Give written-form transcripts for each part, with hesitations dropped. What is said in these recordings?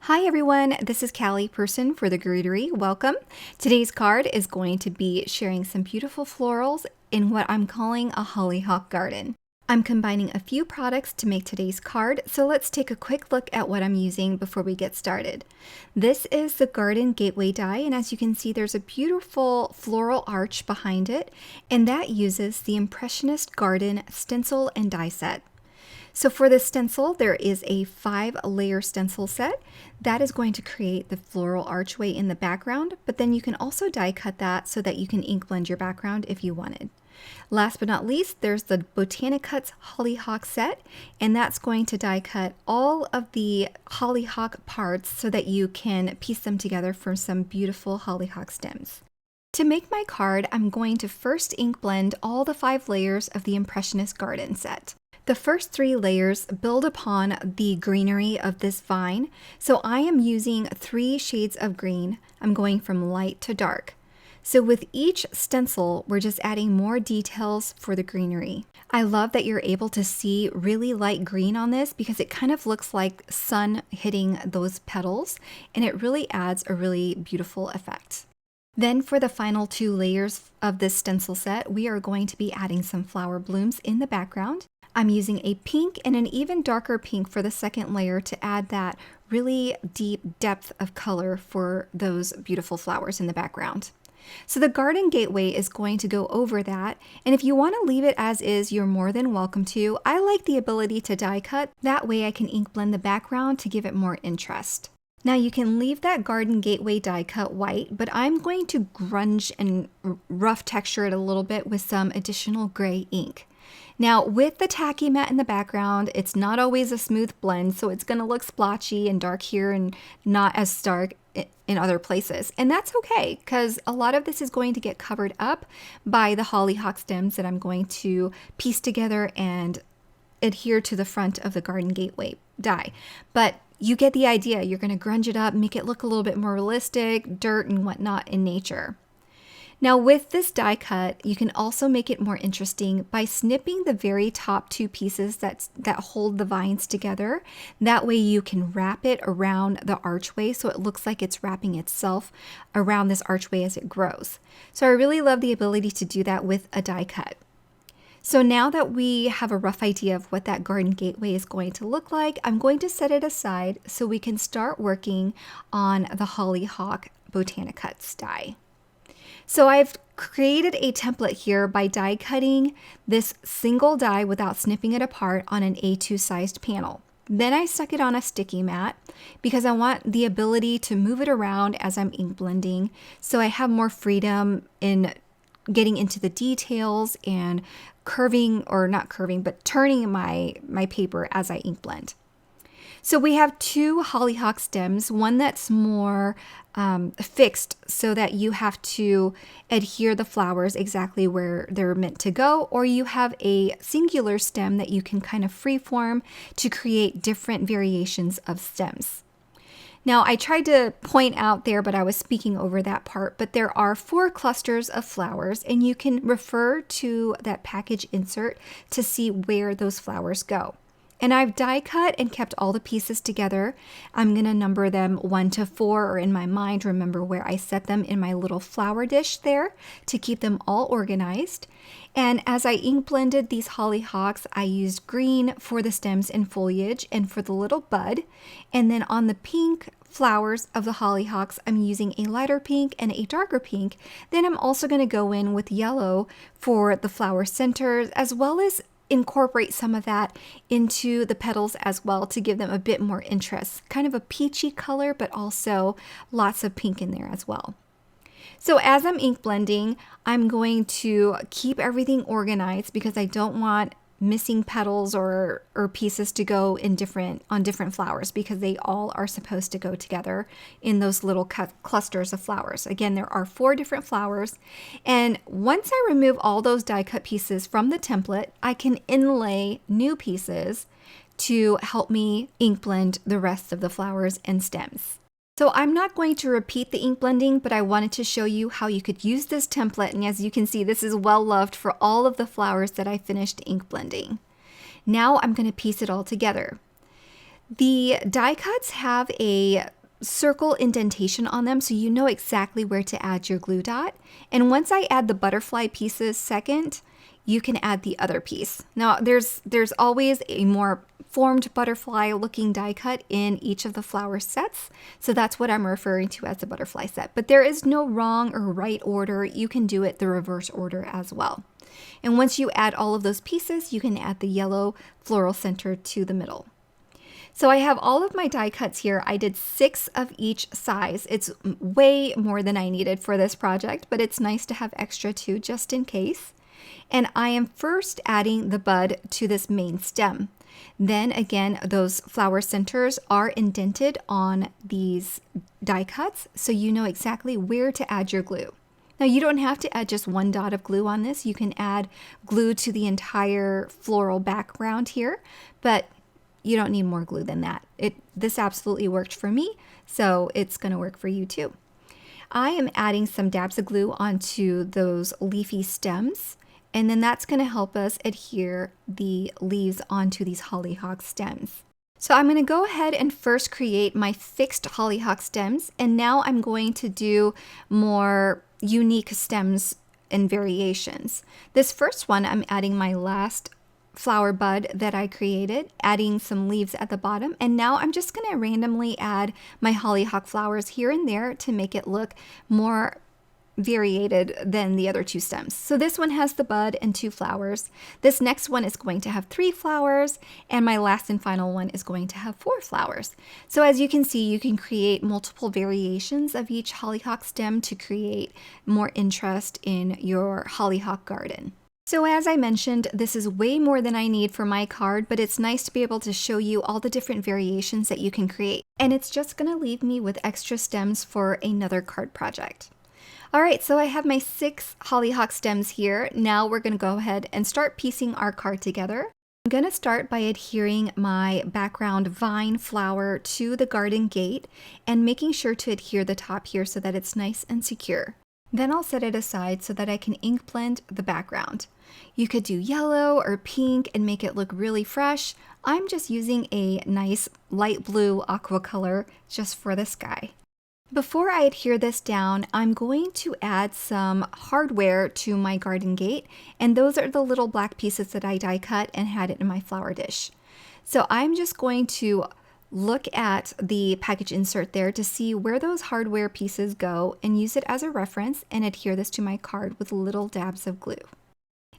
Hi everyone, this is Caly Person for the Greenery. Welcome. Today's card is going to be sharing some beautiful florals in what I'm calling a hollyhock garden. I'm combining a few products to make today's card, so let's take a quick look at what I'm using before we get started. This is the Garden Gateway die, and as you can see, there's a beautiful floral arch behind it, and that uses the Impressionist Garden stencil and die set. So for the stencil, there is a 5-layer stencil set that is going to create the floral archway in the background, but then you can also die cut that so that you can ink blend your background if you wanted. Last but not least, there's the Botanicut's Hollyhock set, and that's going to die cut all of the hollyhock parts so that you can piece them together from some beautiful hollyhock stems. To make my card, I'm going to first ink blend all the 5 layers of the Impressionist Garden set. The first 3 layers build upon the greenery of this vine, so I am using 3 shades of green. I'm going from light to dark. So with each stencil, we're just adding more details for the greenery. I love that you're able to see really light green on this because it kind of looks like sun hitting those petals, and it really adds a really beautiful effect. Then for the final 2 layers of this stencil set, we are going to be adding some flower blooms in the background. I'm using a pink and an even darker pink for the second layer to add that really deep depth of color for those beautiful flowers in the background. So the Garden Gateway is going to go over that, and if you want to leave it as is, you're more than welcome to. I like the ability to die cut, that way I can ink blend the background to give it more interest. Now you can leave that Garden Gateway die cut white, but I'm going to grunge and rough texture it a little bit with some additional gray ink. Now with the tacky mat in the background, it's not always a smooth blend, so it's going to look splotchy and dark here and not as stark in other places. And that's okay, because a lot of this is going to get covered up by the hollyhock stems that I'm going to piece together and adhere to the front of the Garden Gateway die. But you get the idea. You're going to grunge it up, make it look a little bit more realistic, dirt and whatnot in nature. Now with this die cut, you can also make it more interesting by snipping the very top 2 pieces that hold the vines together. That way you can wrap it around the archway so it looks like it's wrapping itself around this archway as it grows. So I really love the ability to do that with a die cut. So now that we have a rough idea of what that Garden Gateway is going to look like, I'm going to set it aside so we can start working on the Hollyhock Botanicut's die. So I've created a template here by die cutting this single die without snipping it apart on an A2 sized panel. Then I stuck it on a sticky mat because I want the ability to move it around as I'm ink blending, so I have more freedom in getting into the details and curving, or not curving, but turning my paper as I ink blend. So we have 2 hollyhock stems, one that's more fixed so that you have to adhere the flowers exactly where they're meant to go, or you have a singular stem that you can kind of freeform to create different variations of stems. Now I tried to point out there, but I was speaking over that part, but there are 4 clusters of flowers, and you can refer to that package insert to see where those flowers go. And I've die cut and kept all the pieces together. I'm going to number them 1 to 4, or in my mind remember where I set them in my little flower dish there to keep them all organized. And as I ink blended these hollyhocks, I used green for the stems and foliage and for the little bud. And then on the pink flowers of the hollyhocks, I'm using a lighter pink and a darker pink. Then I'm also going to go in with yellow for the flower centers, as well as incorporate some of that into the petals as well to give them a bit more interest. Kind of a peachy color, but also lots of pink in there as well. So as I'm ink blending, I'm going to keep everything organized because I don't want missing petals or pieces to go in on different flowers, because they all are supposed to go together in those little clusters of flowers. Again, there are 4 different flowers, and once I remove all those die cut pieces from the template, I can inlay new pieces to help me ink blend the rest of the flowers and stems. So I'm not going to repeat the ink blending, but I wanted to show you how you could use this template. And as you can see, this is well loved for all of the flowers that I finished ink blending. Now I'm going to piece it all together. The die cuts have a circle indentation on them so you know exactly where to add your glue dot. And once I add the butterfly pieces second, you can add the other piece. Now there's always a more formed butterfly looking die cut in each of the flower sets. So that's what I'm referring to as the butterfly set. But there is no wrong or right order. You can do it the reverse order as well. And once you add all of those pieces, you can add the yellow floral center to the middle. So I have all of my die cuts here. I did 6 of each size. It's way more than I needed for this project, but it's nice to have extra too, just in case. And I am first adding the bud to this main stem. Then again, those flower centers are indented on these die cuts, so you know exactly where to add your glue. Now you don't have to add just one dot of glue on this. You can add glue to the entire floral background here, but you don't need more glue than that. This absolutely worked for me, so it's going to work for you too. I am adding some dabs of glue onto those leafy stems, and then that's going to help us adhere the leaves onto these hollyhock stems. So I'm going to go ahead and first create my fixed hollyhock stems, and now I'm going to do more unique stems and variations. This first one, I'm adding my last flower bud that I created, adding some leaves at the bottom, and now I'm just going to randomly add my hollyhock flowers here and there to make it look more variated than the other 2 stems. So this one has the bud and 2 flowers. This next one is going to have 3 flowers, and my last and final one is going to have 4 flowers. So as you can see, you can create multiple variations of each hollyhock stem to create more interest in your hollyhock garden. So as I mentioned, this is way more than I need for my card, but it's nice to be able to show you all the different variations that you can create. And it's just going to leave me with extra stems for another card project. All right, so I have my 6 hollyhock stems here. Now we're going to go ahead and start piecing our card together. I'm going to start by adhering my background vine flower to the garden gate and making sure to adhere the top here so that it's nice and secure. Then I'll set it aside so that I can ink blend the background. You could do yellow or pink and make it look really fresh. I'm just using a nice light blue aqua color just for the sky. Before I adhere this down, I'm going to add some hardware to my garden gate, and those are the little black pieces that I die cut and had it in my flower dish. So I'm just going to look at the package insert there to see where those hardware pieces go and use it as a reference and adhere this to my card with little dabs of glue.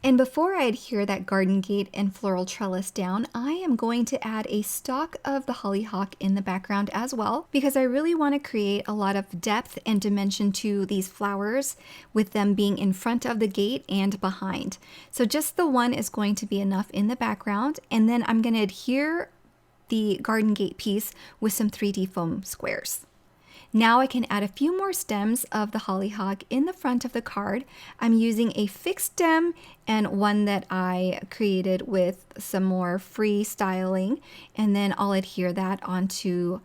And before I adhere that garden gate and floral trellis down, I am going to add a stalk of the hollyhock in the background as well, because I really want to create a lot of depth and dimension to these flowers with them being in front of the gate and behind. So just the one is going to be enough in the background, and then I'm going to adhere the garden gate piece with some 3D foam squares. Now I can add a few more stems of the hollyhock in the front of the card. I'm using a fixed stem and one that I created with some more free styling, and then I'll adhere that onto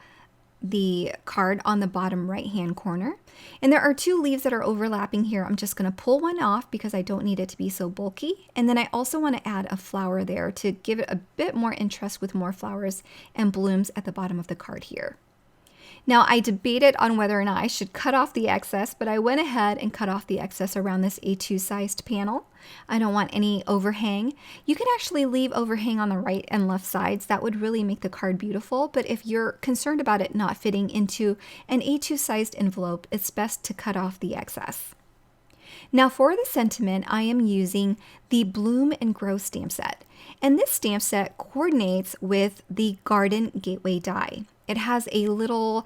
the card on the bottom right hand corner. And there are 2 leaves that are overlapping here. I'm just going to pull one off because I don't need it to be so bulky. And then I also want to add a flower there to give it a bit more interest with more flowers and blooms at the bottom of the card here. Now I debated on whether or not I should cut off the excess, but I went ahead and cut off the excess around this A2 sized panel. I don't want any overhang. You can actually leave overhang on the right and left sides. That would really make the card beautiful, but if you're concerned about it not fitting into an A2 sized envelope, it's best to cut off the excess. Now for the sentiment, I am using the Bloom and Grow stamp set. And this stamp set coordinates with the Garden Gateway die. It has a little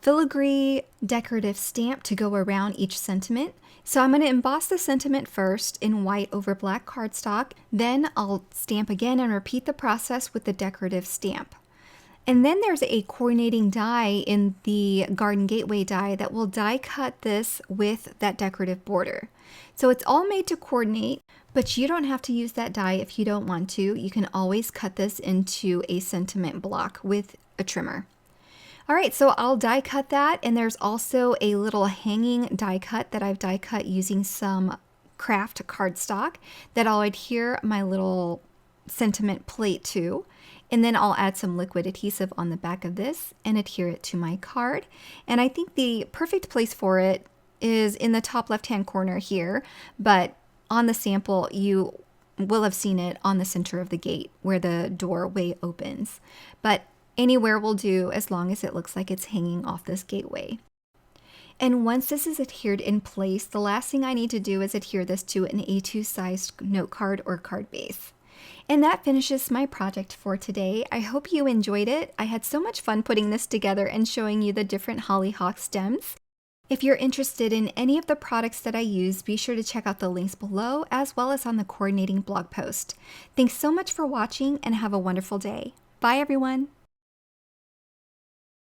filigree decorative stamp to go around each sentiment. So I'm going to emboss the sentiment first in white over black cardstock. Then I'll stamp again and repeat the process with the decorative stamp. And then there's a coordinating die in the Garden Gateway die that will die cut this with that decorative border. So it's all made to coordinate, but you don't have to use that die if you don't want to. You can always cut this into a sentiment block with a trimmer. All right, so I'll die cut that, and there's also a little hanging die cut that I've die cut using some craft cardstock that I'll adhere my little sentiment plate to. And then I'll add some liquid adhesive on the back of this and adhere it to my card. And I think the perfect place for it is in the top left-hand corner here, but on the sample, you will have seen it on the center of the gate where the doorway opens. But anywhere will do as long as it looks like it's hanging off this gateway. And once this is adhered in place, the last thing I need to do is adhere this to an A2 sized note card or card base. And that finishes my project for today. I hope you enjoyed it. I had so much fun putting this together and showing you the different hollyhock stems. If you're interested in any of the products that I use, be sure to check out the links below as well as on the coordinating blog post. Thanks so much for watching and have a wonderful day. Bye everyone.